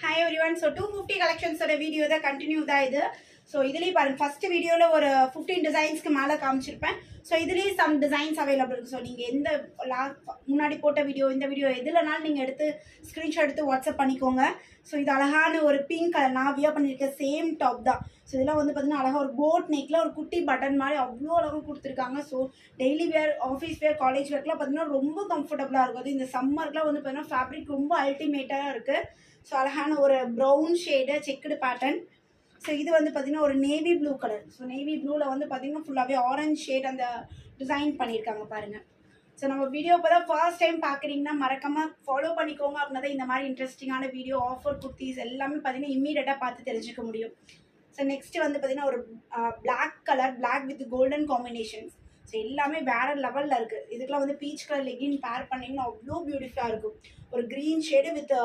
Hi everyone, so 250 collections video da continue da idu. So idhili parang first video la or 15 designs ku mala kaamichirupen. So idhili some designs available irukku. So neenga endha munadi pota video indha video edhulanal neenga eduthu screenshot eduthu WhatsApp panikonga. So idu alagana or pink color na wear pannirukka same top da. So idella vandu pathina alaga or boat neck la or kutti button mari avlo alaga kuduthirukanga. So daily wear, office wear, college wear la pathina romba comfortable ah irukku. In the summer la vandu pathina fabric romba ultimate ah irukku. So அழகான ஒரு brown shade checked pattern. So இது வந்து பார்த்தீங்கன்னா ஒரு navy blue colour. So navy ப்ளூவில் வந்து பார்த்தீங்கன்னா ஃபுல்லாகவே ஆரஞ்ச் ஷேட் அந்த டிசைன் பண்ணியிருக்காங்க பாருங்கள். ஸோ நம்ம வீடியோ இப்போ தான் ஃபர்ஸ்ட் டைம் பார்க்குறீங்கன்னா மறக்காமல் ஃபாலோ பண்ணிக்கோங்க. அப்படின்னா தான் இந்த மாதிரி இன்ட்ரெஸ்டிங்கான வீடியோ, ஆஃபர், குர்த்திஸ் எல்லாமே பார்த்தீங்கன்னா இம்மீடியட்டாக பார்த்து தெரிஞ்சுக்க முடியும். ஸோ நெக்ஸ்ட்டு வந்து பார்த்தீங்கன்னா ஒரு black colour, black with golden combinations. So எல்லாமே வேறு லெவலில் இருக்குது. இதுக்கெலாம் வந்து பீச் கலர் லெகின் பேர் பண்ணிங்கன்னா அவ்வளோ பியூட்டிஃபுல்லாக இருக்கும். ஒரு க்ரீன் ஷேடு வித்